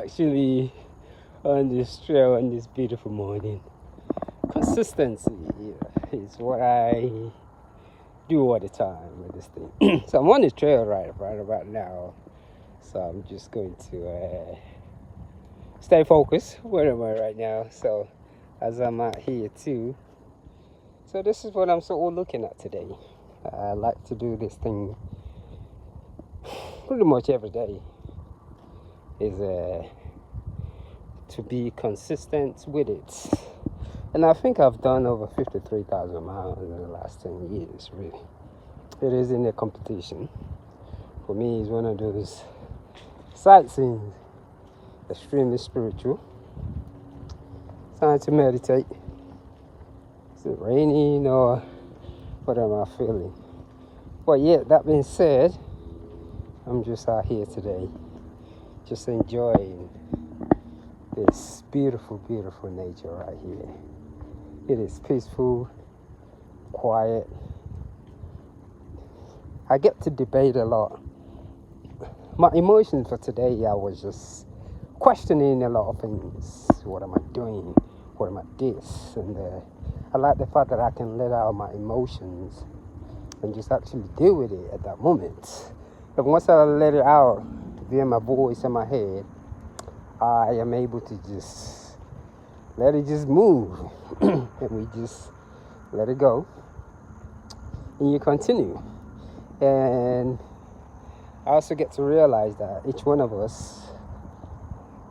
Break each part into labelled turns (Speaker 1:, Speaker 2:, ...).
Speaker 1: actually on this trail on this beautiful morning. Consistency is what I do all the time with this thing. So I'm on the trail right about now. So I'm just going to stay focused. Where am I right now? So as I'm out here too. So this is what I'm sort of looking at today. I like to do this thing pretty much every day. Is to be consistent with it. And I think I've done over 53,000 miles in the last 10 years, really. It is in a competition. For me, it's one of those sightseeing, extremely spiritual. Time to meditate. Is it raining or what am I feeling? But yeah, that being said, I'm just out here today, just enjoying this beautiful, beautiful nature right here. It is peaceful, quiet. I get to debate a lot. My emotions for today, I was just questioning a lot of things. What am I doing? What am I this? And I like the fact that I can let out my emotions and just actually deal with it at that moment. But once I let it out via my voice and my head, I am able to just let it just move. And we just let it go. And you continue. And I also get to realize that each one of us,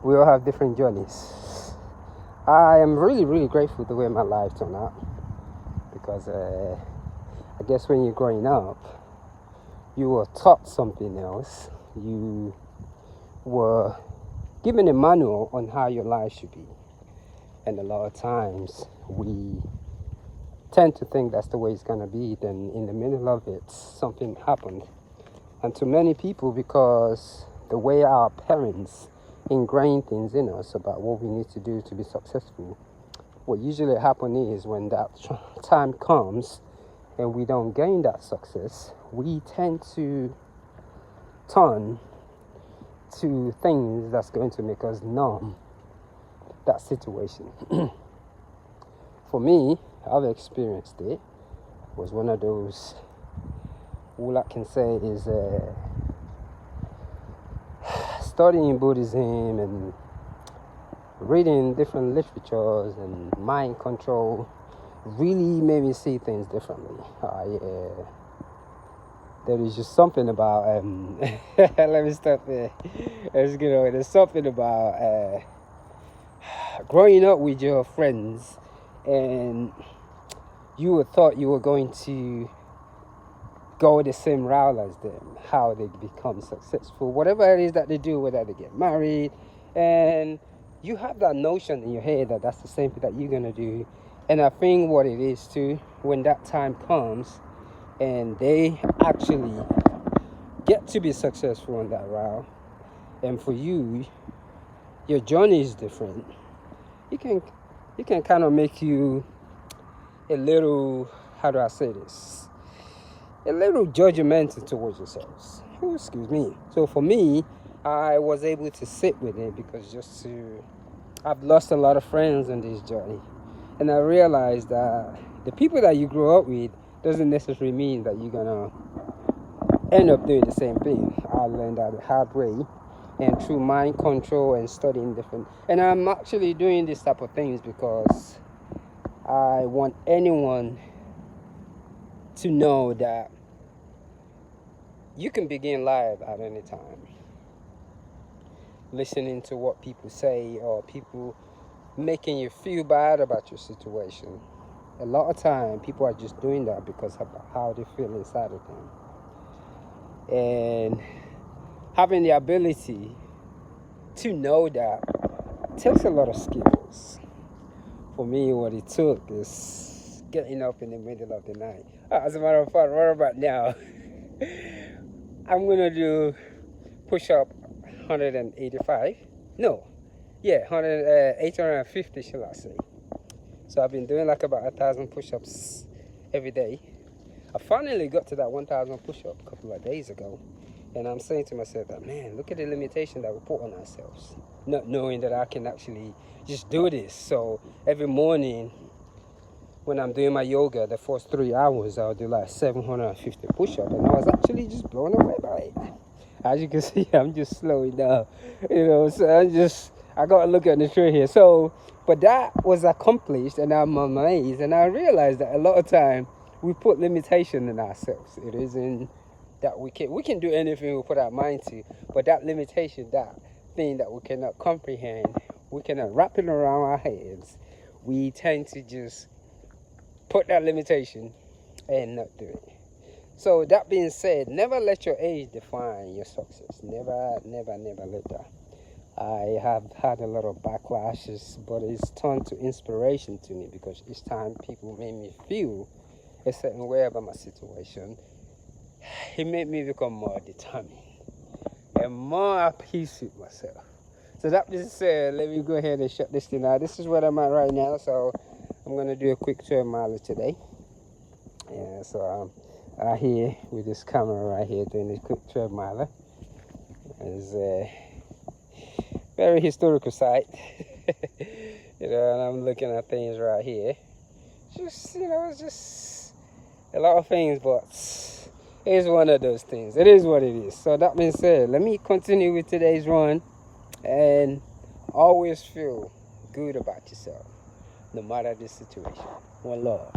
Speaker 1: we all have different journeys. I am really, really grateful the way my life turned out. Because I guess when you're growing up, you were taught something else. You were given a manual on how your life should be. And a lot of times we tend to think that's the way it's going to be. Then in the middle of it, something happened. And to many people, because the way our parents ingrain things in us about what we need to do to be successful, what usually happens is when that time comes and we don't gain that success, we tend to turn to things that's going to make us numb that situation. For me, I've experienced it. Was one of those, all I can say is studying Buddhism and reading different literatures and mind control really made me see things differently. There is just something about let me stop there. Let's get over. There's something about growing up with your friends and you were thought you were going to go the same route as them, how they become successful, whatever it is that they do, whether they get married, and you have that notion in your head that that's the same thing that you're going to do. And I think what it is too, when that time comes and they actually get to be successful on that route, and for you, your journey is different, it can kind of make you a little, how do I say this, a little judgmental towards yourselves. Oh, excuse me. So for me, I was able to sit with it because I've lost a lot of friends on this journey. And I realized that the people that you grow up with doesn't necessarily mean that you're going to end up doing the same thing. I learned that the hard way and through mind control and studying different. And I'm actually doing this type of things because I want anyone to know that you can begin life at any time. Listening to what people say or people making you feel bad about your situation. A lot of time people are just doing that because of how they feel inside of them. And having the ability to know that takes a lot of skills. For me, what it took is getting up in the middle of the night. As a matter of fact, right about now, I'm going to do push-up 185. No. Yeah, 850, shall I say. So I've been doing like about 1,000 push-ups every day. I finally got to that 1,000 push-up a couple of days ago. And I'm saying to myself that, man, look at the limitation that we put on ourselves, not knowing that I can actually just do this. So every morning when I'm doing my yoga, the first 3 hours, I'll do like 750 push-ups, and I was actually just blown away by it. As you can see, I'm just slowing down, so I got to look at the tree here. So, but that was accomplished, and I'm amazed, and I realized that a lot of time we put limitation in ourselves. It isn't that we can do anything we put our mind to, but that limitation, that thing that we cannot comprehend, we cannot wrap it around our heads, we tend to just put that limitation and not do it. So that being said, never let your age define your success. Never let that. I have had a lot of backlashes, but it's turned to inspiration to me, because each time people made me feel a certain way about my situation, it made me become more determined and more at peace with myself. So that being said, let me go ahead and shut this thing out. This is where I'm at right now, so I'm going to do a quick 12 miler today. Yeah, so I'm out here with this camera right here doing this quick 12 miler. It's a very historical site. And I'm looking at things right here. It's just a lot of things, but it's one of those things. It is what it is. So that being said, let me continue with today's run, and always feel good about yourself, no matter the situation. One love.